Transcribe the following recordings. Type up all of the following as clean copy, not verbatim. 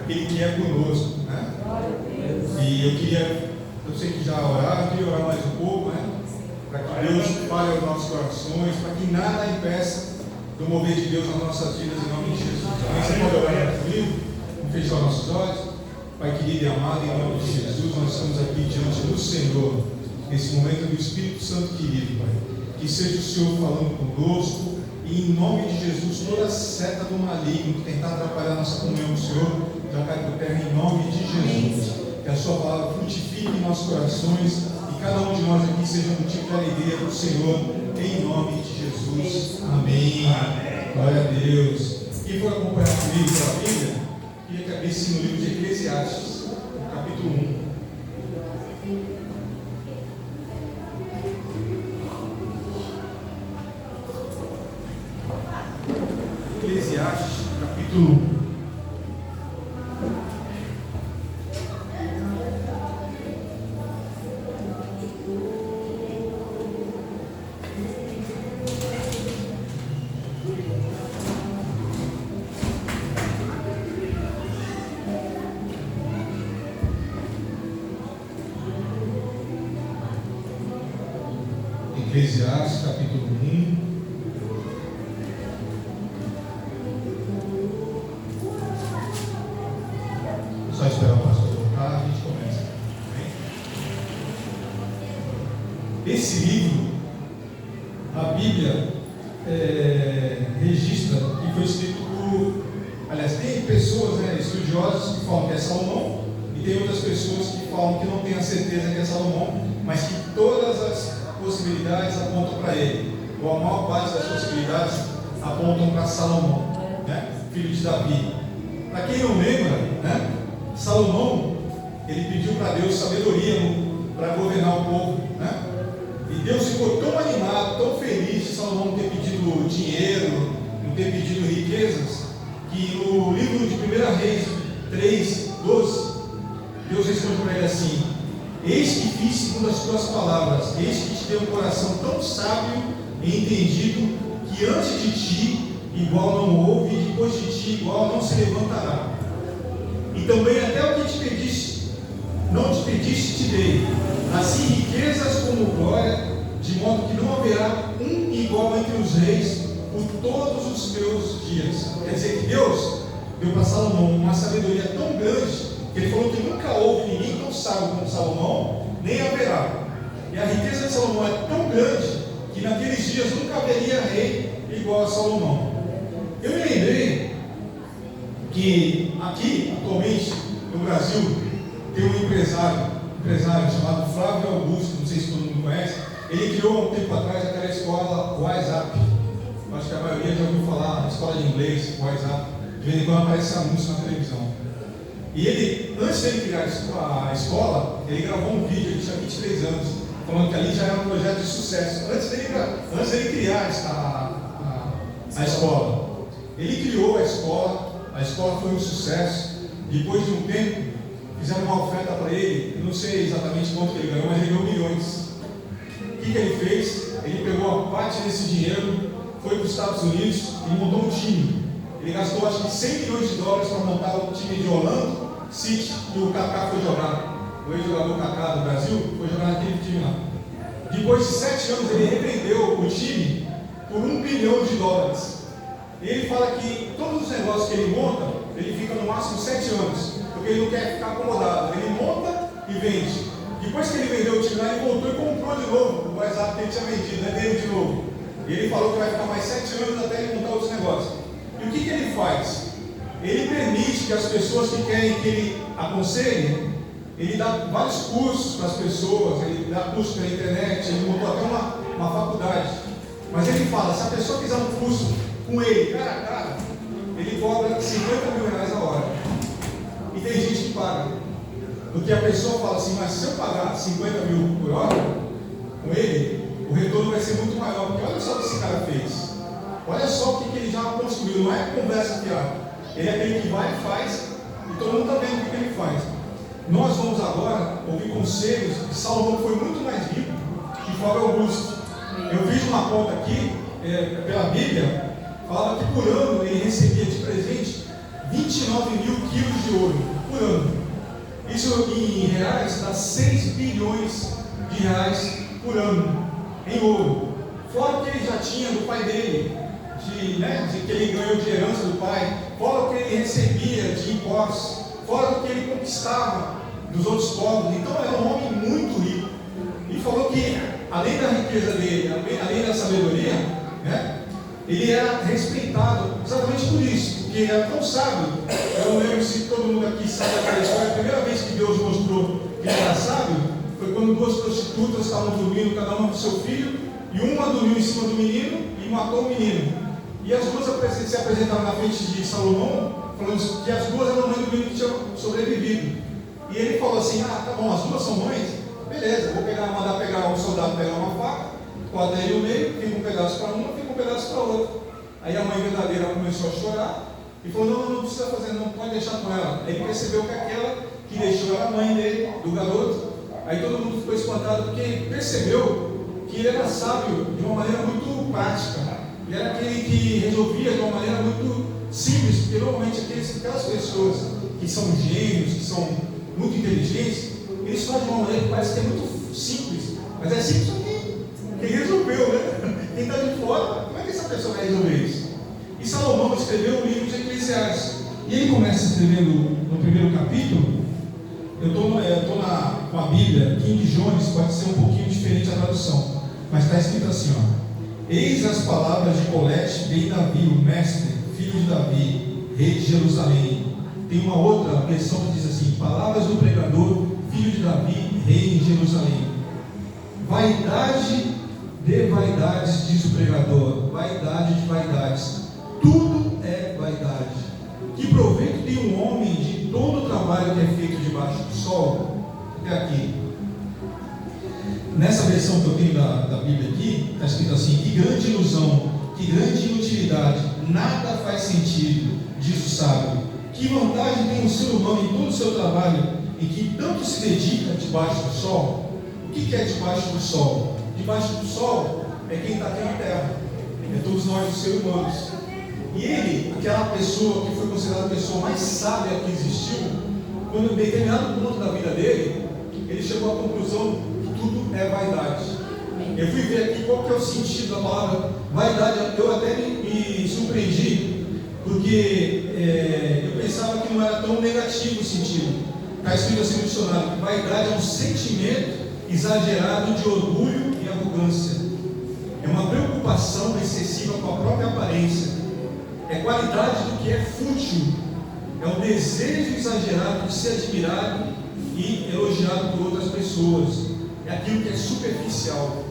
Ele quer conosco, né? E eu sei que já oraram, eu queria orar mais um pouco, né? Para que Deus fale aos nossos corações, para que nada impeça do mover de Deus nas nossas vidas, em nome de Jesus. Amém? Você pode orar comigo? Vamos fechar nossos olhos. Pai querido e amado, em nome de Jesus, nós estamos aqui diante do Senhor, nesse momento do Espírito Santo querido, Pai. Que seja o Senhor falando conosco, e em nome de Jesus, toda seta do maligno que tentar atrapalhar nossa comunhão com o Senhor, já cai por terra em nome de Jesus. Que a sua palavra frutifique em nossos corações, e cada um de nós aqui seja um motivo de alegria para o Senhor, em nome de Jesus. Amém. Glória a Deus. Quem for acompanhar comigo pela Bíblia, queria que abrisse no livro de Eclesiastes, no capítulo 1. Eclesiastes, capítulo 1. Eclesiastes, capítulo 1. Só esperar o pastor voltar, a gente começa. Esse livro, a Bíblia registra que foi escrito por... Aliás, tem pessoas, estudiosos que falam que é Salomão, e tem outras pessoas que falam que não tem a certeza que é Salomão, mas que todas as possibilidades apontam para ele, ou a maior parte das possibilidades apontam para Salomão, filho de Davi. Para quem não lembra, Salomão, ele pediu para Deus sabedoria para governar o povo, e Deus ficou tão animado, tão feliz de Salomão não ter pedido dinheiro, não ter pedido riquezas, que no livro de 1 Reis 3:12, Deus responde para ele assim: eis que fiz segundo as tuas palavras, eis que te dei um coração tão sábio e entendido, que antes de ti igual não houve, e depois de ti igual não se levantará. E também até o que te pediste, não te pediste, te dei, assim riquezas como glória, de modo que não haverá um igual entre os reis por todos os teus dias. Quer dizer que Deus deu para Salomão uma sabedoria tão grande, que ele falou que nunca houve ninguém tão sábio como Salomão, nem haverá. E a riqueza de Salomão é tão grande, que naqueles dias nunca haveria rei igual a Salomão. Eu me lembrei que aqui, atualmente, no Brasil, tem um empresário chamado Flávio Augusto, não sei se todo mundo conhece. Ele criou há um tempo atrás aquela escola WhatsApp. Acho que a maioria já ouviu falar na escola de inglês, WhatsApp. De vez em quando aparece anúncio na televisão. E ele, antes de ele criar a escola, ele gravou um vídeo, ele tinha 23 anos, falando que ali já era um projeto de sucesso. Antes dele criar a escola. Ele criou a escola foi um sucesso. Depois de um tempo, fizeram uma oferta para ele, eu não sei exatamente quanto que ele ganhou, mas ele ganhou milhões. O que ele fez? Ele pegou a parte desse dinheiro, foi para os Estados Unidos e montou um time. Ele gastou acho que 100 milhões de dólares para montar o time de Orlando City, que o Kaká foi jogar. O ex-jogador Kaká do Brasil foi jogar naquele time lá. Depois de 7 anos, ele revendeu o time por $1 bilhão. Ele fala que todos os negócios que ele monta, ele fica no máximo 7 anos, porque ele não quer ficar acomodado. Ele monta e vende. Depois que ele vendeu o time lá, ele voltou e comprou de novo o WhatsApp que ele tinha vendido, dele de novo. E ele falou que vai ficar mais 7 anos até ele montar outros negócios. E o que ele faz? Ele permite que as pessoas que querem que ele aconselhe, ele dá vários cursos para as pessoas, ele dá curso pela internet, ele montou até uma faculdade. Mas ele fala, se a pessoa fizer um curso com ele, cara a cara, ele cobra R$50 mil a hora. E tem gente que paga. Porque a pessoa fala assim, mas se eu pagar 50 mil por hora com ele, o retorno vai ser muito maior. Porque olha só o que esse cara fez. Olha só o que ele já construiu. Não é conversa fiada. Ele é aquele que vai e faz, e todo mundo está vendo o que ele faz. Nós vamos agora ouvir conselhos que Salomão foi muito mais rico que Flávio Augusto. Eu fiz uma conta aqui, pela Bíblia, falava que por ano ele recebia de presente 29 mil quilos de ouro. que em reais dá 6 bilhões de reais por ano em ouro. Fora o que ele já tinha do pai dele, de que ele ganhou de herança do pai, fora o que ele recebia de impostos, fora o que ele conquistava dos outros povos. Então era um homem muito rico. E falou que, além da riqueza dele, além da sabedoria, ele era respeitado exatamente por isso, porque ele era tão sábio. Eu não lembro se todo mundo aqui sabe aquela história. A primeira vez que Deus mostrou que ele era sábio foi quando 2 prostitutas estavam dormindo, cada uma com seu filho, e uma dormiu em cima do menino e matou o menino. E as duas se apresentaram na frente de Salomão, falando que as duas eram mães do menino que tinham sobrevivido. E ele falou assim: tá bom, as duas são mães, beleza, vou mandar pegar um soldado, pegar uma faca, corta ele no meio, fica um pedaço para uma, fica um pedaço para outra. Aí a mãe verdadeira começou a chorar e falou: não precisa fazer, não pode deixar com ela. Aí ele percebeu que aquela que deixou era a mãe dele, do garoto. Aí todo mundo ficou espantado porque percebeu que ele era sábio de uma maneira muito prática. Ele era aquele que resolvia de uma maneira muito simples, porque normalmente aquelas pessoas que são gênios, que são muito inteligentes, eles fazem de uma maneira que parece que é muito simples, mas é simples porque quem resolveu, né? Quem está de fora, como é que essa pessoa vai resolver isso? E Salomão escreveu o livro de Eclesiastes, e ele começa escrevendo no primeiro capítulo. Eu estou com a Bíblia, King James, pode ser um pouquinho diferente a tradução, mas está escrito assim: eis as palavras de Colete, rei Davi, o mestre, filho de Davi, rei de Jerusalém. Tem uma outra versão que diz assim: palavras do pregador, filho de Davi, rei de Jerusalém. Vaidade de vaidades, diz o pregador, vaidade de vaidades, tudo é vaidade. Que proveito tem um homem de todo o trabalho que é feito debaixo do sol? Até aqui. Nessa versão que eu tenho da Bíblia aqui, está escrito assim: que grande ilusão, que grande inutilidade, nada faz sentido, diz o sábio. Que vantagem tem o ser humano em todo o seu trabalho, em que tanto se dedica debaixo do sol? O que é debaixo do sol? Debaixo do sol é quem está aqui na terra, é todos nós, os seres humanos. E ele, aquela pessoa que foi considerada a pessoa mais sábia que existiu, quando em determinado ponto da vida dele, ele chegou à conclusão que tudo é vaidade. Eu fui ver aqui qual que é o sentido da palavra vaidade. Eu até me surpreendi, porque eu pensava que não era tão negativo o sentido. Está escrito assim no dicionário: que vaidade é um sentimento exagerado de orgulho e arrogância. É uma preocupação excessiva com a própria aparência. É qualidade do que é fútil. É um desejo exagerado de ser admirado e elogiado por outras pessoas. É aquilo que é superficial.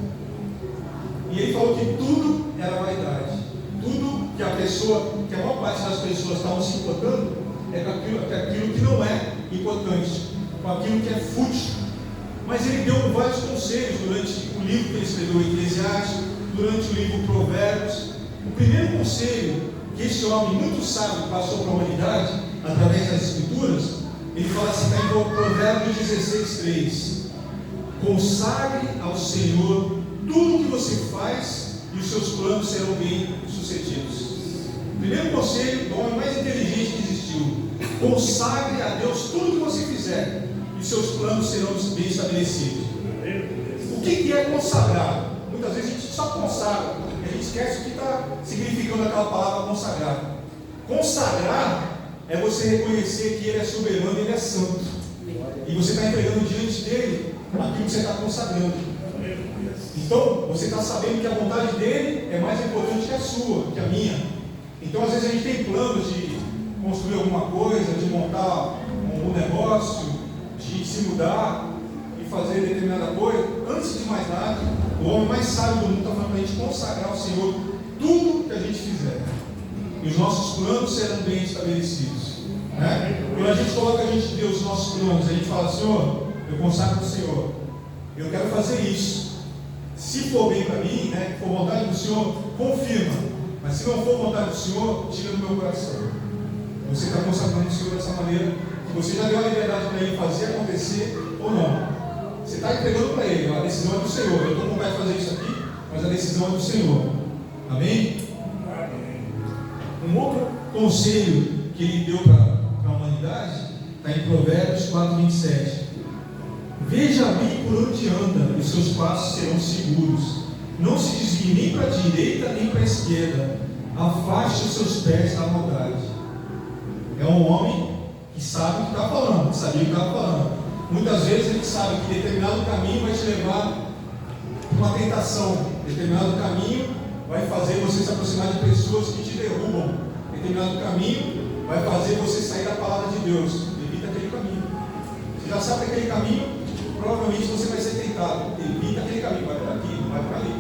E ele falou que tudo era vaidade. Tudo que a maior parte das pessoas estavam se importando é com aquilo que não é importante, com aquilo que é fútil. Mas ele deu vários conselhos durante o livro que ele escreveu, Eclesiastes, durante o livro Provérbios. O primeiro conselho que esse homem muito sábio passou para a humanidade, através das Escrituras, ele fala assim, está em Provérbios 16:3: consagre ao Senhor tudo que você faz e os seus planos serão bem sucedidos. Primeiro conselho do homem mais inteligente que existiu: consagre a Deus tudo que você fizer e seus planos serão bem estabelecidos. O que é consagrar? Muitas vezes a gente só consagra, a gente esquece o que está significando aquela palavra consagrar. Consagrar é você reconhecer que Ele é soberano e Ele é santo, e você está entregando diante dele aquilo que você está consagrando. Então você está sabendo que a vontade dele é mais importante que a sua, que a minha. Então às vezes a gente tem planos de construir alguma coisa, de montar um negócio, de se mudar e fazer determinada coisa. Antes de mais nada, o homem mais sábio do mundo está falando para a gente consagrar ao Senhor tudo que a gente fizer, e os nossos planos serão bem estabelecidos, né? Quando a gente coloca diante de Deus os nossos planos, a gente fala: Senhor, eu consagro ao Senhor, eu quero fazer isso. Se for bem para mim, né, for vontade do Senhor, confirma. Mas se não for vontade do Senhor, tira do meu coração. Você está consagrando o Senhor dessa maneira, que você já deu a liberdade para Ele fazer acontecer ou não. Você está entregando para Ele, a decisão é do Senhor. Eu estou com vontade de fazer isso aqui, mas a decisão é do Senhor. Amém? Um outro conselho que Ele deu para a humanidade está em Provérbios 4:27. Veja bem por onde anda, e os seus passos serão seguros. Não se desvie nem para a direita nem para a esquerda. Afaste os seus pés da maldade. É um homem que sabe o que está falando, que sabia o que estava falando. Muitas vezes a gente sabe que determinado caminho vai te levar para uma tentação. Determinado caminho vai fazer você se aproximar de pessoas que te derrubam. Determinado caminho vai fazer você sair da palavra de Deus. Evita aquele caminho. Você já sabe que aquele caminho, provavelmente você vai ser tentado. Evita aquele caminho, vai para aqui, não vai para ali.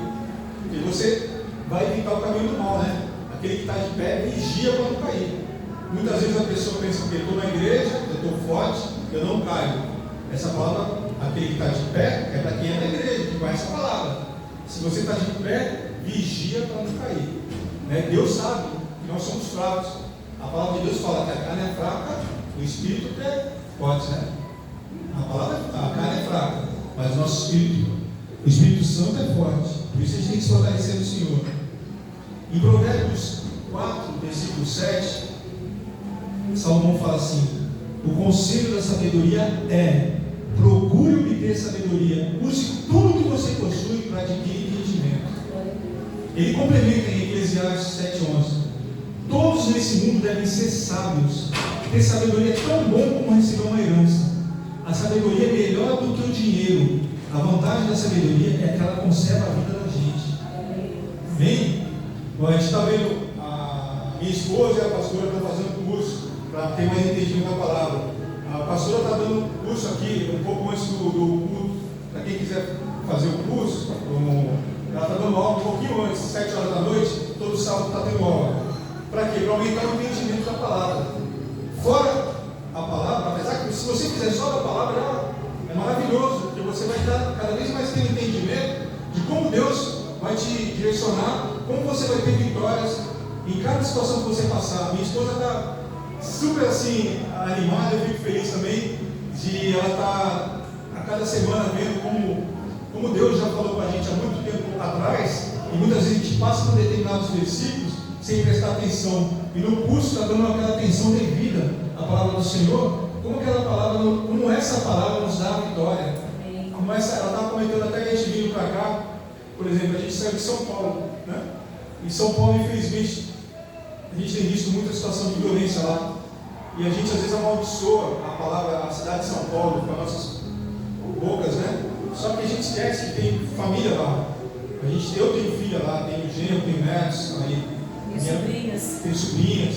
Porque você vai evitar o caminho do mal, né? Aquele que está de pé, vigia para não cair. Muitas vezes a pessoa pensa que eu estou na igreja, eu estou forte, eu não caio. Essa palavra, aquele que está de pé, é para quem é da igreja, que conhece a palavra. Se você está de pé, vigia para não cair. Né? Deus sabe que nós somos fracos. A palavra de Deus fala que a carne é fraca, o espírito é forte, né? A carne é fraca, mas o nosso espírito, o Espírito Santo é forte. Por isso a gente tem que se fortalecer no Senhor. Em Provérbios 4, versículo 7, Salomão fala assim: o conselho da sabedoria é: procure obter sabedoria, use tudo que você possui para adquirir entendimento. Ele complementa em Eclesiastes 7,11: todos nesse mundo devem ser sábios. Ter sabedoria é tão bom como receber uma herança. A sabedoria é melhor do que o dinheiro. A vantagem da sabedoria é que ela conserva a vida da gente. Amém? Bom, a gente está vendo a minha esposa e a pastora estão fazendo curso para ter mais entendimento da palavra. A pastora está dando curso aqui um pouco antes do culto. Para quem quiser fazer o curso, ela está dando aula um pouquinho antes, 7 horas da noite. Todo sábado está tendo aula. Para quê? Para aumentar o entendimento da palavra. Fora a palavra, apesar que se você fizer só da palavra, é maravilhoso, porque você vai dar cada vez mais ter entendimento de como Deus vai te direcionar, como você vai ter vitórias em cada situação que você passar. Minha esposa está super assim, animada, eu fico feliz também de ela estar a cada semana vendo como Deus já falou com a gente há muito tempo atrás, e muitas vezes a gente passa por determinados versículos sem prestar atenção, e no curso está dando aquela atenção devida à palavra do Senhor, como essa palavra nos dá a vitória. Como ela estava comentando até que a gente vindo para cá, por exemplo, a gente saiu de São Paulo, né? Em São Paulo, infelizmente, a gente tem visto muita situação de violência lá, e a gente às vezes amaldiçoa a palavra, a cidade de São Paulo, com as nossas bocas, né? Só que a gente esquece que tem família lá. Eu tenho filha lá, tenho genro, tenho netos, tenho sobrinhas,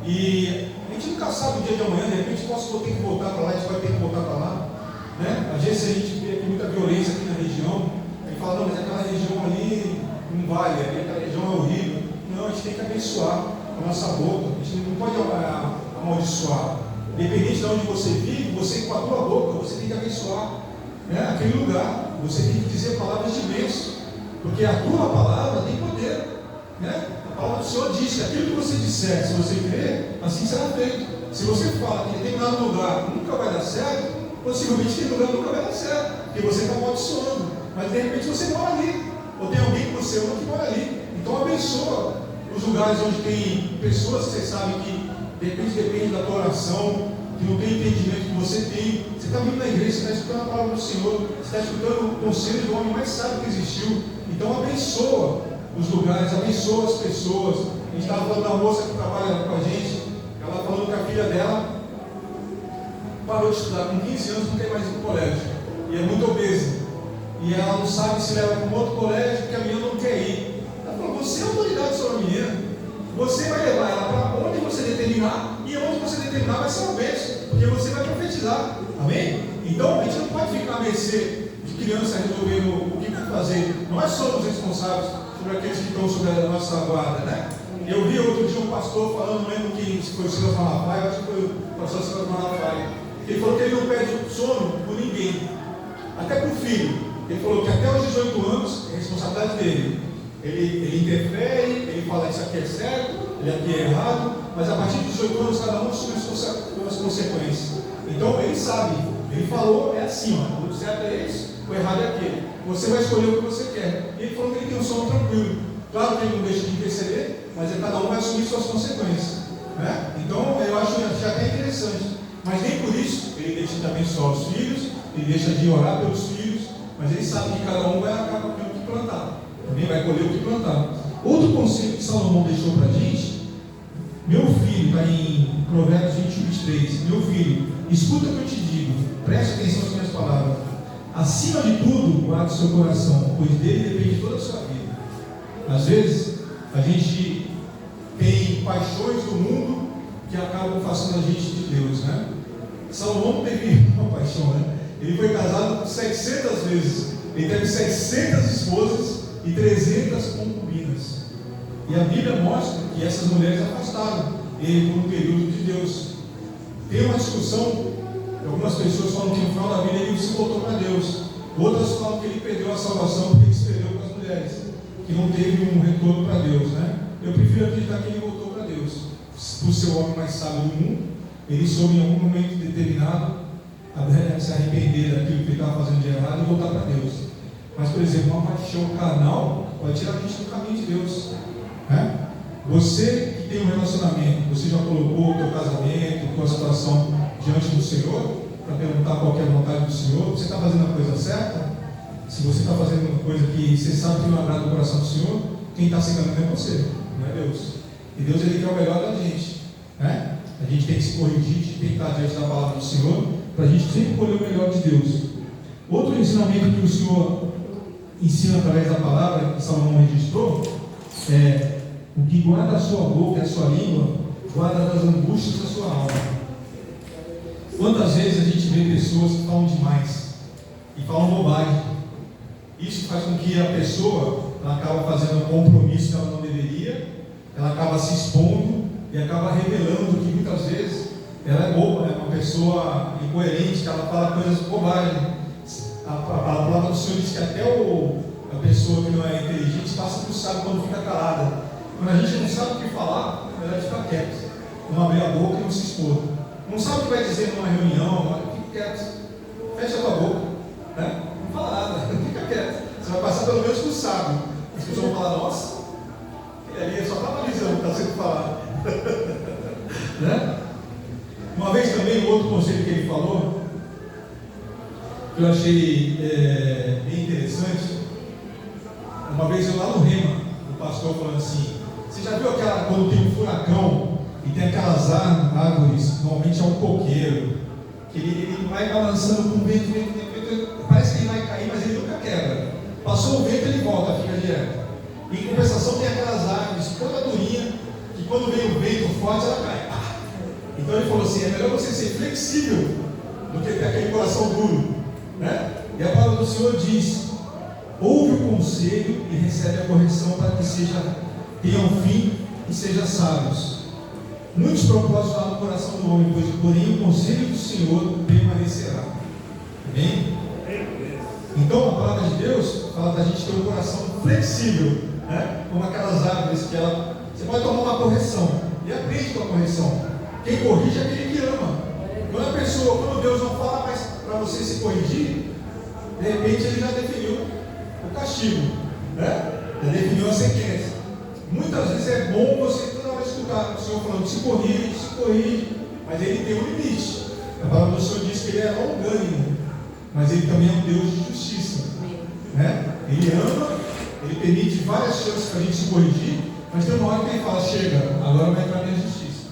e a gente nunca sabe o dia de amanhã. De repente posso ter que voltar para lá, a gente vai ter que voltar para lá, né? Às vezes a gente vê aqui muita violência aqui na região, aí fala: não, mas aquela região ali não vale, aquela região é horrível. Não, a gente tem que abençoar com a nossa boca, a gente não pode amaldiçoar. Independente de onde você vive, você com a tua boca, você tem que abençoar, né? Aquele lugar, você tem que dizer palavras de bênção, porque a tua palavra tem poder, né? A palavra do Senhor diz que aquilo que você disser, se você crer, assim será feito. Se você fala que em determinado lugar nunca vai dar certo, possivelmente aquele lugar nunca vai dar certo, porque você está amaldiçoando, mas de repente você mora ali, ou tem alguém que você ama que mora ali. Então abençoa os lugares onde tem pessoas que você sabe que de repente depende da tua oração, que não tem entendimento que você tem. Você está vindo na igreja, você está escutando a palavra do Senhor, você está escutando o conselho do homem mais sábio que existiu. Então abençoa os lugares, abençoa as pessoas. A gente estava falando da moça que trabalha com a gente, ela falando que a filha dela parou de estudar com 15 anos, não tem mais ir para o colégio, e é muito obesa, e ela não sabe se leva para um outro colégio, porque a menina não quer ir. Ela falou: você é autoridade sobre a menina, você vai levar ela para onde você determinar, e onde você determinar vai ser uma bênção, porque você vai profetizar. Amém? Então a gente não pode ficar a mercê de criança resolvendo o que vai fazer. Nós somos responsáveis sobre aqueles que estão sobre a nossa guarda, né? Eu vi outro dia um pastor falando, não lembro se foi o Silas Malafaia, acho que foi o pastor Silas Malafaia. Ele falou que ele não pede sono por ninguém, até por filho. Ele falou que até os 18 anos é responsabilidade dele. Ele interfere, ele fala: isso aqui é certo, ele aqui é errado, mas a partir dos 18 anos cada um assume as consequências. Então ele sabe, ele falou: é assim, ó, o certo é esse, o errado é aquele. Você vai escolher o que você quer. E ele falou que ele tem um sono tranquilo. Claro que ele não deixa de interceder, mas cada um vai assumir suas consequências, né? Então eu acho já até interessante. Mas nem por isso ele deixa de abençoar os filhos, ele deixa de orar pelos filhos, mas ele sabe que cada um vai acabar com o que plantar, também vai colher o que plantar. Outro conselho que Salomão deixou para a gente: meu filho, está em Provérbios 21, 23, meu filho, escuta o que eu te digo, preste atenção às minhas palavras, acima de tudo, guarde o seu coração, pois dele depende toda a sua vida. Às vezes, a gente tem paixões do mundo que acabam afastando a gente de Deus, né? Salomão teve uma paixão, né? Ele foi casado 700 vezes, ele teve 600 esposas e 300 concubinas. E a Bíblia mostra que essas mulheres afastaram ele por um período de Deus. Tem uma discussão, algumas pessoas falam que no final da vida ele se voltou para Deus, outras falam que ele perdeu a salvação porque ele se perdeu com as mulheres, que não teve um retorno para Deus, né? Eu prefiro acreditar que ele voltou para Deus. Por ser o homem mais sábio do mundo, ele soube em algum momento determinado se arrepender daquilo que ele estava fazendo de errado e voltar para Deus. Mas, por exemplo, uma paixão carnal pode tirar a gente do caminho de Deus, né? Você que tem um relacionamento, você já colocou o teu casamento, a tua situação diante do Senhor, para perguntar qual é a vontade do Senhor? Você está fazendo a coisa certa? Se você está fazendo uma coisa que você sabe que não agrada o coração do Senhor, quem está se enganando é você, não é Deus. E Deus, ele quer o melhor da gente, né? A gente tem que se corrigir, a gente tem que estar diante da palavra do Senhor, para a gente sempre colher o melhor de Deus. Outro ensinamento que o Senhor ensina através da palavra, que Salomão registrou, é: o que guarda a sua boca e a sua língua, guarda das angústias da sua alma. Quantas vezes a gente vê pessoas que falam demais e falam bobagem? Isso faz com que a pessoa ela acaba fazendo um compromisso que ela não deveria, ela acaba se expondo e acaba revelando que muitas vezes ela é boba, é uma pessoa incoerente, que ela fala coisas bobagens. A palavra do Senhor diz que até a pessoa que não é inteligente passa por sábio quando fica calada. Quando a gente não sabe o que falar, é melhor ficar quieto, não abrir a boca e não se expor. Não sabe o que vai dizer numa reunião, fica quieto, fecha a tua boca, né? Não fala nada, fica quieto. Você vai passar pelo menos por sábio. As pessoas vão falar: nossa, ele ali só está analisando o que está sendo falado. Né? Uma vez também, um outro conselho que ele falou, que eu achei bem interessante. Uma vez eu lá no Rema, o pastor falando assim: você já viu quando tem um furacão e tem aquelas árvores, normalmente é um coqueiro, que ele vai balançando com o vento, parece que ele vai cair, mas ele nunca quebra. Passou o vento, ele volta, fica direto. Em compensação, tem aquelas árvores toda durinha, que quando vem o vento forte, ela cai. Então ele falou assim: é melhor você ser flexível do que ter aquele coração duro, né? E a palavra do Senhor diz: ouve o conselho e recebe a correção, para que tenham fim e sejam sábios. Muitos propósitos há no coração do homem, pois porém o conselho do Senhor permanecerá. Amém? Então a palavra de Deus fala da gente ter um coração flexível, né? Como aquelas árvores que você pode tomar uma correção e aprende com a correção. Quem corrige é aquele que ama. Quando Deus não fala mais para você se corrigir, de repente ele já definiu o castigo, né? Já definiu a sentença. Muitas vezes é bom você toda hora escutar o Senhor falando: se corrige, mas ele tem um limite. A palavra do Senhor diz que ele é longânimo, mas ele também é um Deus de justiça, né? Ele ama, ele permite várias chances para a gente se corrigir, mas tem uma hora que ele fala: chega, agora vai entrar a minha justiça.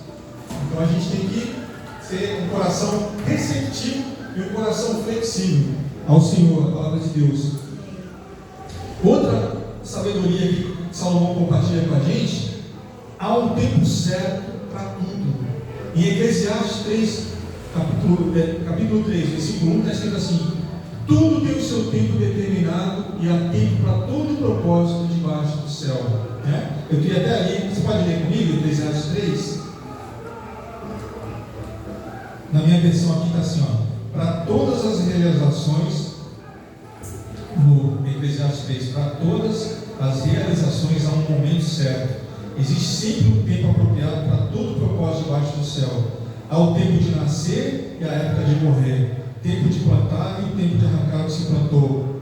Então a gente tem que ser um coração receptivo e um coração flexível ao Senhor, a palavra de Deus. Outra sabedoria que Salomão compartilha com a gente: há um tempo certo para tudo. Em Eclesiastes 3, capítulo 3, versículo 1, está escrito assim: tudo tem o seu tempo determinado e há tempo para todo propósito debaixo do céu, né? Eu queria até ali, você pode ler comigo Eclesiastes 3? Na minha versão aqui está assim, ó: para todas as realizações, no Eclesiastes 3, para todas as realizações há um momento certo. Existe sempre um tempo apropriado para todo propósito debaixo do céu. Há o tempo de nascer e a época de morrer, tempo de plantar e o tempo de arrancar o que se plantou,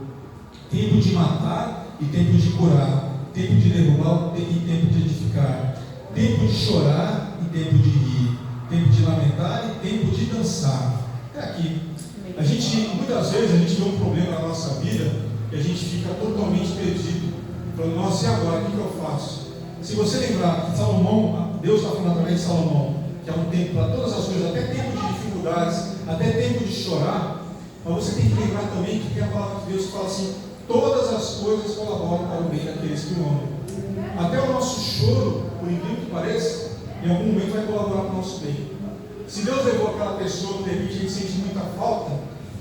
tempo de matar e tempo de curar, tempo de derrubar e tempo de edificar, tempo de chorar e tempo de rir, tempo de lamentar e tempo de dançar. é aqui. Muitas vezes, a gente vê um problema na nossa vida e a gente fica totalmente perdido. Falando, nossa, e agora? O que eu faço? Se você lembrar que Salomão, Deus está falando através de Salomão, que há um tempo para todas as coisas, até tempo de dificuldades, até tempo de chorar, mas você tem que lembrar também que tem a palavra de Deus que fala assim: todas as coisas colaboram para o bem daqueles que o amam. Até o nosso choro, por incrível que pareça, em algum momento vai colaborar para o nosso bem. Se Deus levou aquela pessoa que de repente a gente sente muita falta,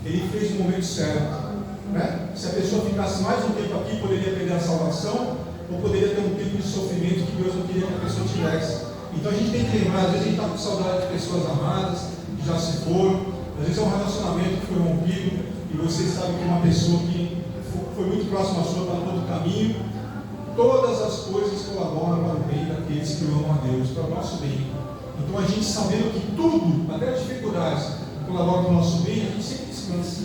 Ele fez no momento certo. Né? Se a pessoa ficasse mais um tempo aqui, poderia perder a salvação, ou poderia ter um tempo de sofrimento que Deus não queria que a pessoa tivesse. Então a gente tem que lembrar, às vezes a gente está com saudade de pessoas amadas, que já se foram, às vezes é um relacionamento que foi rompido, e você sabe que uma pessoa que foi muito próxima a sua está no outro caminho. Todas as coisas colaboram para o bem daqueles que amam a Deus, para o nosso bem. Então a gente sabendo que tudo, até as dificuldades, colaboram para o nosso bem, a gente sempre descansa.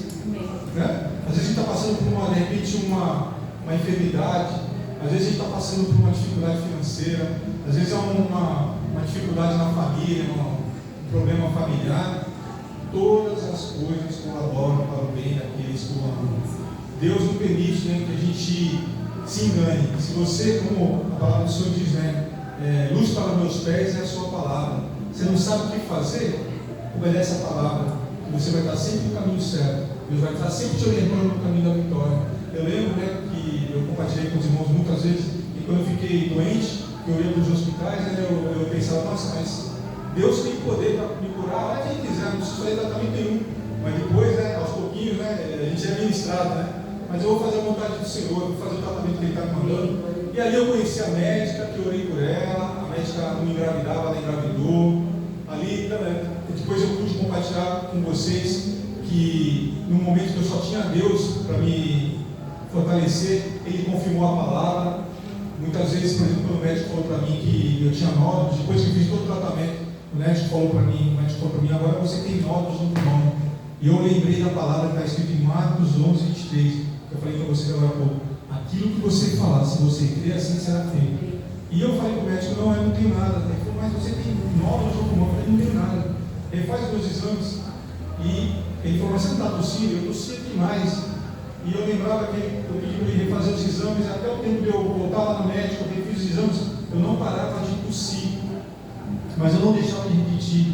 Né? Às vezes a gente está passando por de repente uma enfermidade, às vezes a gente está passando por uma dificuldade financeira, às vezes é uma dificuldade na família, um problema familiar. Todas as coisas colaboram para o bem daqueles que o amam. Deus não permite, né, que a gente se engane. Se você, como a palavra do Senhor diz, né, luz para meus pés é a sua palavra. Você não sabe o que fazer? Obedece a palavra. Você vai estar sempre no caminho certo. Deus vai estar sempre te orientando no caminho da vitória. Eu lembro, né, que eu compartilhei com os irmãos muitas vezes, que quando eu fiquei doente, que eu ia para os hospitais, né, eu pensava, nossa, mas Deus tem poder para me curar, olha quem quiser, não preciso fazer tratamento nenhum. Mas depois, né, aos pouquinhos, né, a gente é ministrado, né? Mas eu vou fazer a vontade do Senhor, vou fazer o tratamento que Ele está me mandando. E ali eu conheci a médica, que eu orei por ela, a médica não me engravidava, ela engravidou. Ali, depois eu pude compartilhar com vocês que no momento que eu só tinha Deus para me fortalecer, Ele confirmou a palavra. Muitas vezes, por exemplo, quando o médico falou para mim que eu tinha nódulos, depois que eu fiz todo o tratamento, o médico falou para mim, agora você tem nódulos no pulmão. E eu lembrei da palavra que está escrita em Marcos 11, 23, que eu falei para você agora há pouco. Aquilo que você falar, se você crer, assim será feito. E eu falei para o médico, não, eu não tenho nada. Ele falou, mas você tem nódulos no pulmão. Eu falei, não tenho nada. Ele faz os meus exames. E ele falou, mas você não está tossindo? Eu tossia demais. E eu lembrava que eu pedi para ele refazer os exames, até o tempo de eu voltar lá no médico, eu fiz os exames, eu não parava de tossir. Mas eu não deixava de repetir.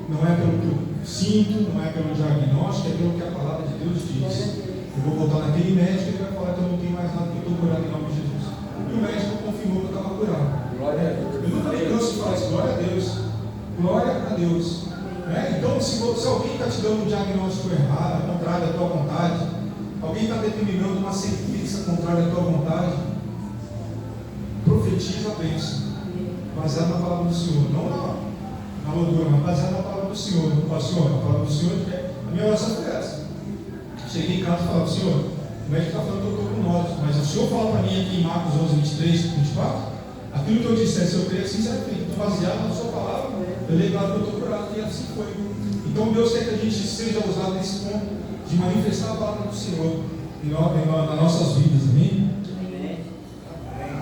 Não é pelo que eu sinto, não é pelo diagnóstico, é pelo que a palavra de Deus diz. Eu vou voltar naquele médico e ele vai falar que eu não tenho mais nada, que eu estou curado em nome de Jesus. E o médico confirmou que eu estava curado. Eu nunca me canso de falar isso, glória a Deus. Glória a Deus. Né? Então, se alguém está te dando um diagnóstico errado, contrário à tua vontade, alguém está determinando uma sentença contrária à tua vontade, profetiza a bênção, baseado na palavra do Senhor, não na loucura, mas baseado na palavra do Senhor. Senhor, a palavra do Senhor, a minha oração foi essa. Cheguei em casa e falava, Senhor, o médico está falando que eu estou com nódulos, mas o Senhor fala para mim aqui em Marcos 11, 23, 24, aquilo que eu disser, se eu creio assim, será feito. Então, baseado na sua palavra, eu declaro que eu estou curado, e assim foi. Então, Deus quer que a gente seja usado nesse ponto de manifestar a palavra do Senhor nas nossas vidas, amém?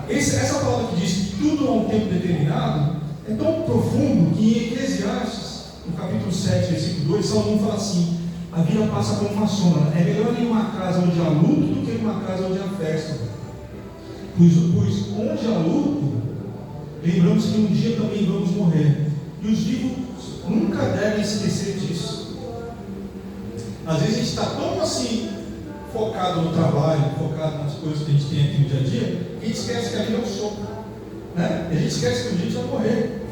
Essa palavra que diz que tudo há um tempo determinado é tão profundo que em Eclesiastes, no capítulo 7, versículo 2, Salomão fala assim: a vida passa como uma sombra, é melhor ir em uma casa onde há luto do que em uma casa onde há festa. Pois onde há luto, lembramos que um dia também vamos morrer, e os vivos nunca devem esquecer disso. Às vezes a gente está tão assim focado no trabalho, focado nas coisas que a gente tem aqui no dia a dia, que a gente esquece que a vida é um sopro, né? A gente esquece que um dia a gente vai morrer.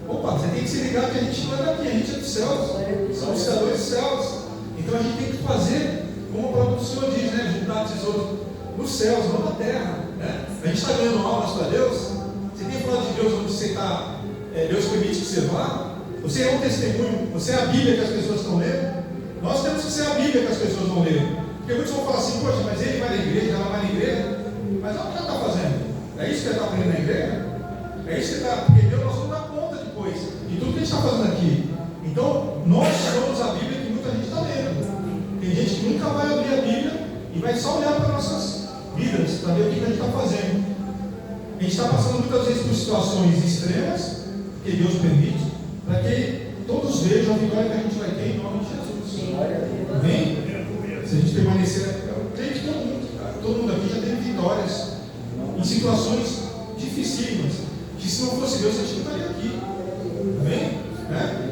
Opa, você tem que se ligar que a gente não é daqui, a gente é dos céus, são os cidadãos dos céus. Então a gente tem que fazer, como o próprio Senhor diz, né? Juntar tesouros nos céus, não na terra, né? A gente está ganhando almas para Deus. Você tem falado de Deus onde você está, Deus permite que você vá. Você é um testemunho, você é a Bíblia que as pessoas estão lendo. Nós temos que ser a Bíblia que as pessoas vão ler. Porque muitos vão falar assim, poxa, mas ele vai na igreja, ela vai na igreja. Mas olha o que ela está fazendo. É isso que ela está aprendendo na igreja? É isso que está, porque Deus nós vamos dar conta depois de tudo que a gente está fazendo aqui. Então, nós somos a Bíblia que muita gente está lendo. Tem gente que nunca vai abrir a Bíblia e vai só olhar para nossas vidas, para ver o que a gente está fazendo. A gente está passando muitas vezes por situações extremas, que Deus permite, para que todos vejam a vitória que a gente vai ter em nome de Jesus. Se a gente permanecer, eu creio que todo mundo aqui já teve vitórias em situações dificílimas, que se não fosse Deus, a gente não estaria aqui. Amém?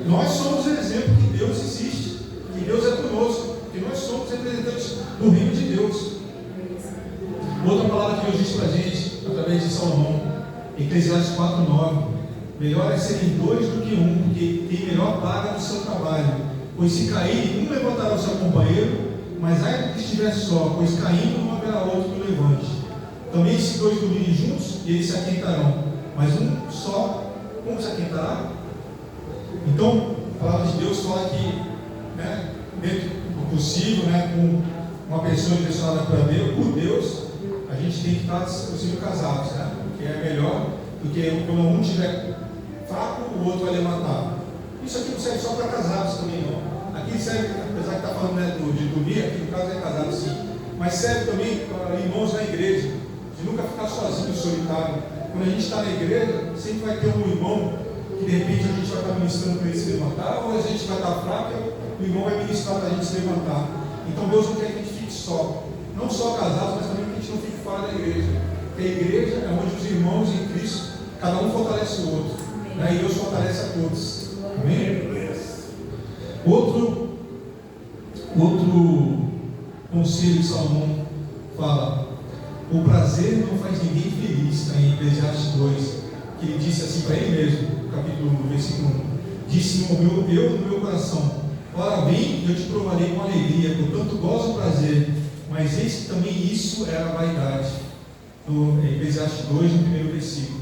Nós somos o exemplo que Deus existe, que Deus é conosco, que nós somos representantes do reino de Deus. Outra palavra que Deus diz para a gente, através de Salomão, Eclesiastes 4:9: melhor é serem dois do que um, porque tem melhor paga no seu trabalho. Pois se cair, um levantará o seu companheiro, mas ai do que estiver só, pois caindo não haverá outro que o levante. Também se dois dormirem juntos, eles se aquentarão, mas um só, como se aquentará? Então, a palavra de Deus fala que, dentro do possível, com uma pessoa direcionada por Deus, a gente tem que estar, se possível, casados, porque é melhor do que quando um estiver fraco, o outro vai levantar. Isso aqui não serve só para casados também, não. Aqui serve, apesar de estar falando de dormir, aqui no caso é casado sim, mas serve também para irmãos na igreja, de nunca ficar sozinho, solitário. Quando a gente está na igreja, sempre vai ter um irmão que de repente a gente vai estar ministrando para ele se levantar, ou a gente vai estar fraco e o irmão vai ministrar para a gente se levantar. Então Deus não quer que a gente fique só, não só casados, mas também que a gente não fique fora da igreja. Porque a igreja é onde os irmãos em Cristo, cada um fortalece o outro, e Deus fortalece a todos. Amém? Outro conselho de Salomão fala: o prazer não faz ninguém feliz. Está em Eclesiastes 2, que ele disse assim para ele mesmo, no capítulo 1, versículo 1: disse eu no meu coração, ora bem, eu te provarei com alegria, portanto gozo o prazer, mas eis que também isso era vaidade. No Eclesiastes 2, no primeiro versículo.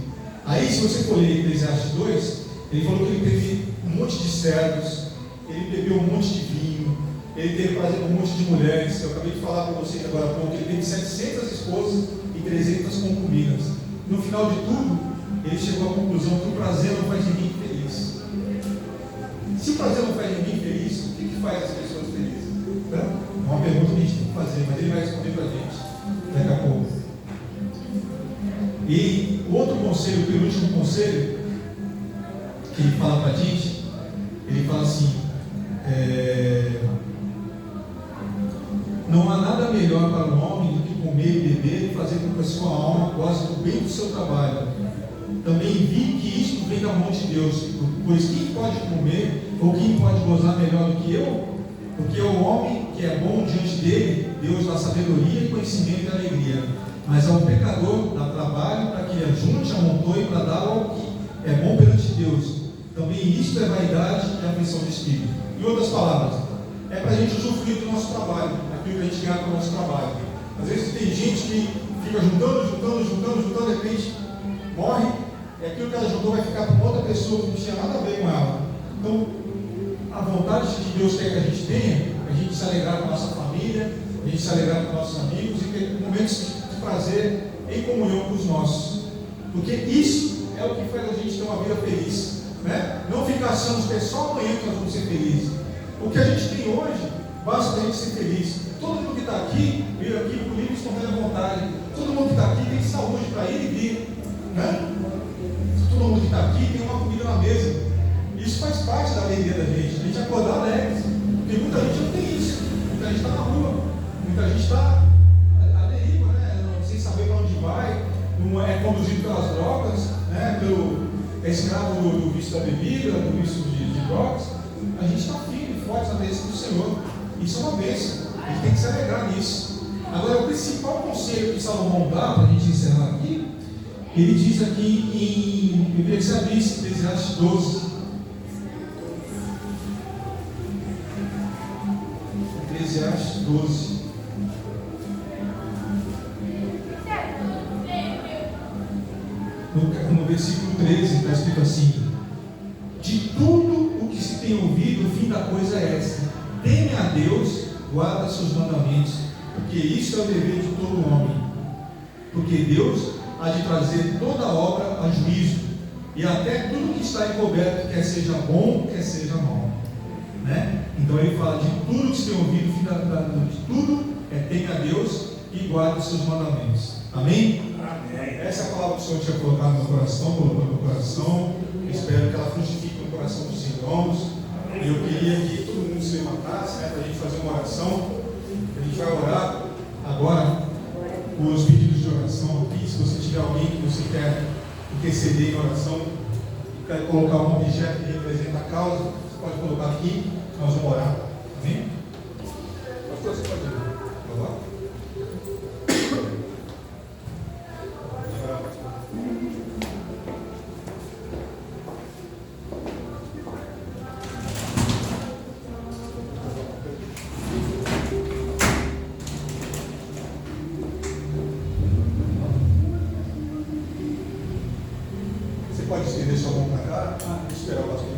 Aí, se você for ler Eclesiastes 2, ele falou que ele teve um monte de servos, ele bebeu um monte de vinho, ele teve prazer com um monte de mulheres. Eu acabei de falar para vocês agora há pouco, ele teve 700 esposas e 300 concubinas. No final de tudo, ele chegou à conclusão que o prazer não faz ninguém feliz. Se o prazer não faz ninguém feliz, o que faz as pessoas felizes? É uma pergunta que a gente tem que fazer, mas ele vai responder para a gente daqui a pouco. E o outro conselho, o penúltimo conselho, que ele fala para a gente, ele fala assim: não há nada melhor para o homem do que comer e beber e fazer com que a sua alma goze do bem do seu trabalho. Também vi que isto vem da mão de Deus, pois quem pode comer ou quem pode gozar melhor do que eu? Porque o homem que é bom diante dele, Deus dá sabedoria e conhecimento e alegria. Mas ao pecador dá trabalho para que ajunte, amontoe para dar ao que é bom perante Deus. Também isto é vaidade e aflição de espírito. Em outras palavras, é para a gente usufruir do nosso trabalho, aquilo que a gente ganha com o nosso trabalho. Às vezes tem gente que fica juntando, de repente morre, e aquilo que ela juntou vai ficar com outra pessoa que não tinha nada a ver com ela. Então, a vontade que Deus quer que a gente tenha, é a gente se alegrar com a nossa família, a gente se alegrar com nossos amigos e ter momentos de prazer em comunhão com os nossos. Porque isso é o que faz a gente ter uma vida feliz. Não ficar achando que é só amanhã que nós vamos ser felizes. O que a gente tem hoje, basta para a gente ser feliz. Todo mundo que está aqui, veio aqui por livre e espontânea vontade. Todo mundo que está aqui tem saúde para ir e vir. Todo mundo que está aqui tem uma comida na mesa. Isso faz parte da alegria da gente. A gente acordar alegre. Porque muita gente não tem isso. Muita gente está na rua. Muita gente está à deriva, sem saber para onde vai. Não é conduzido pelas drogas, é escravo do vício da bebida, do vício de drogas. A gente está firme e forte na presença do Senhor. Isso é uma bênção. A gente tem que se alegrar nisso. Agora, o principal conselho que Salomão dá, para a gente encerrar aqui, ele diz aqui eu queria que você abrisse Eclesiastes 12. Eclesiastes 12. No versículo 13 está escrito assim: de tudo o que se tem ouvido, o fim da coisa é esta: teme a Deus, guarda seus mandamentos, porque isso é o dever de todo homem. Porque Deus há de trazer toda obra a juízo, e até tudo que está encoberto, quer seja bom, quer seja mal. Então ele fala de tudo que se tem ouvido, o fim de tudo é teme a Deus e guarda os seus mandamentos. Amém? Essa é a palavra que o Senhor tinha colocado no meu coração, colocou no meu coração. Eu espero que ela frutifique no coração dos irmãos. E eu queria que todo mundo se levantasse, para a gente fazer uma oração. A gente vai orar agora por os pedidos de oração aqui. Se você tiver alguém que você quer interceder em oração, quer colocar um objeto que representa a causa, você pode colocar aqui, nós vamos orar. Amém? Pastor, você pode ir. Vamos lá? Pode estender sua mão para cá. Vou esperar o pastor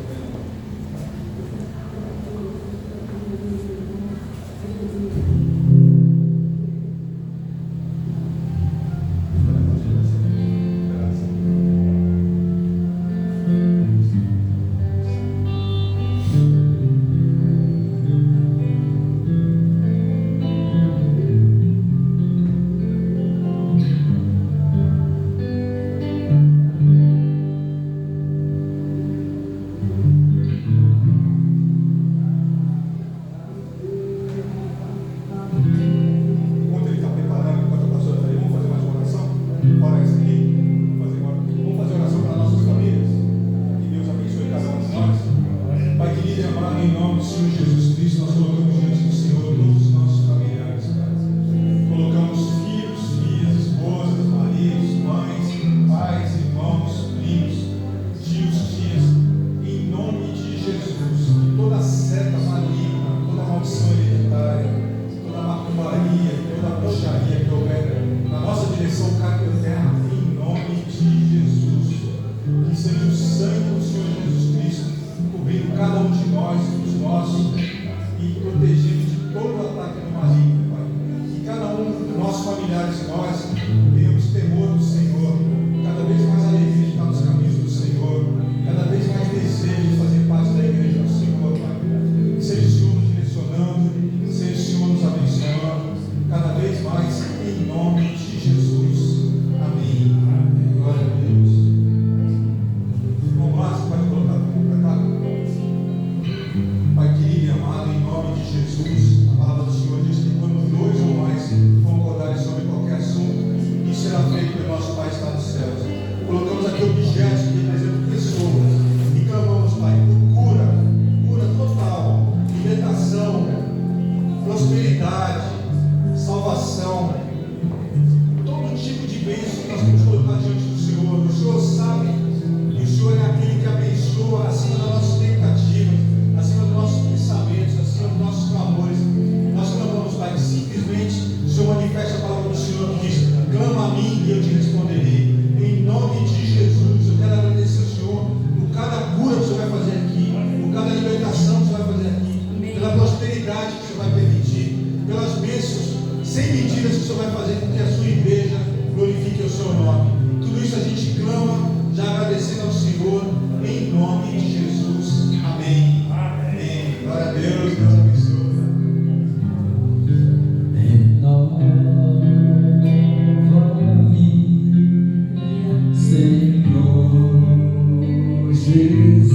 vir.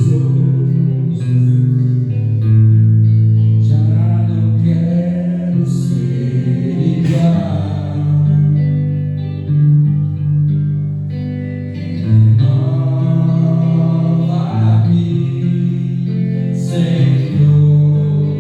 Senhor.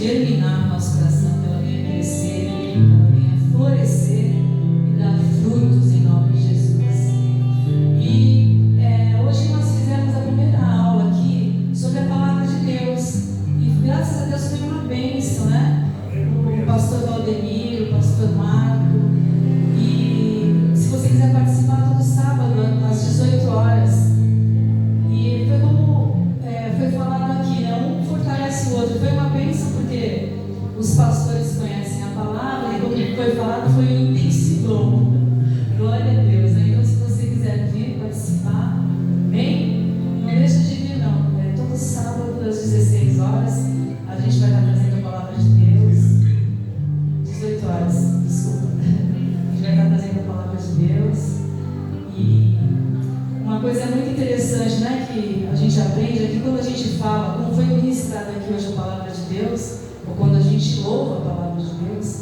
germinar no nosso coração, que ela venha crescer, que ela venha florescer e dar frutos em nome de Jesus. E hoje nós fizemos a primeira aula aqui sobre a palavra de Deus. E graças a Deus foi uma bênção, né? O pastor Valdemiro, o pastor Marco. E se você quiser participar todo sábado, às 18 horas. E foi como foi falado aqui, né? Um fortalece o outro. Foi uma bênção porque os pastores conhecem a palavra e como foi falado, foi um intensivão. Glória a Deus. Então, se você quiser vir participar, vem, não deixa de vir não. Todo sábado às 16 horas a gente vai estar trazendo a palavra de Deus. 18 horas, desculpa. A gente vai estar trazendo a palavra de Deus. E uma coisa muito interessante, né, que a gente aprende é que quando a gente fala, como foi ministrado aqui hoje a palavra de Deus, ou quando a gente louva a palavra de Deus,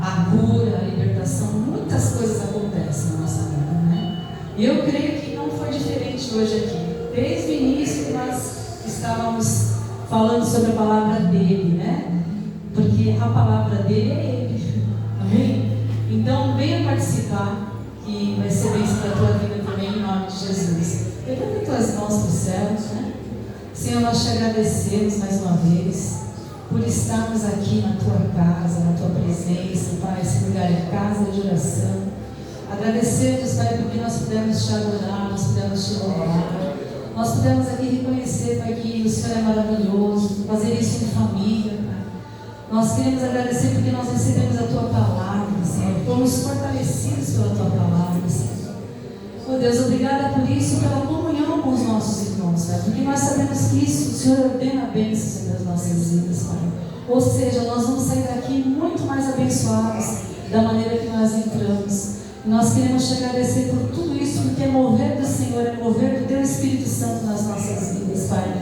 a cura, a libertação, muitas coisas acontecem na nossa vida, né? E eu creio que não foi diferente hoje aqui. Desde o início nós estávamos falando sobre a palavra dele, né? Porque a palavra dele é ele. Amém? Então venha participar, que vai ser bênção para a tua vida também, em nome de Jesus. Levanta tuas mãos para os céus, né? Senhor, nós te agradecemos mais uma vez por estarmos aqui na tua casa, na tua presença, Pai. Esse lugar é casa de oração. Agradecemos, Pai, porque nós pudemos te adorar, nós pudemos te louvar. Nós pudemos aqui reconhecer, Pai, que o Senhor é maravilhoso, fazer isso em família, Pai. Nós queremos agradecer porque nós recebemos a tua palavra, Senhor. Fomos fortalecidos pela tua palavra, Senhor. Oh Deus, obrigada por isso, pela comunhão com os nossos irmãos, Pai. Porque nós sabemos que isso, o Senhor ordena a bênção sobre as nossas vidas, Pai. Ou seja, nós vamos sair daqui muito mais abençoados da maneira que nós entramos. E nós queremos te agradecer por tudo isso, porque é mover do Senhor, é mover do teu Espírito Santo nas nossas vidas, Pai.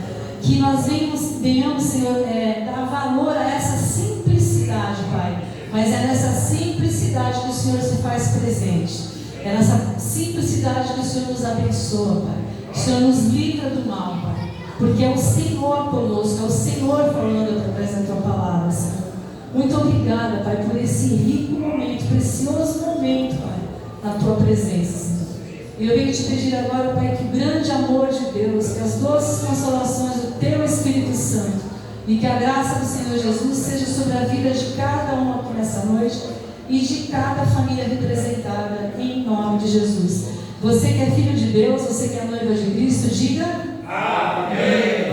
Que nós venhamos, Senhor, dar valor a essa simplicidade, Pai. Mas é nessa simplicidade que o Senhor se faz presente. É nessa simplicidade que o Senhor nos abençoa, Pai. O Senhor nos livra do mal, Pai. Porque é o Senhor conosco, é o Senhor falando através da tua palavra, Senhor. Muito obrigada, Pai, por esse rico momento, precioso momento, Pai, na tua presença, Senhor. E eu venho te pedir agora, Pai, que o grande amor de Deus, que as doces consolações do teu Espírito Santo e que a graça do Senhor Jesus seja sobre a vida de cada um aqui nessa noite e de cada família representada, em nome de Jesus. Você que é filho de Deus, você que é noiva de Cristo, diga amém.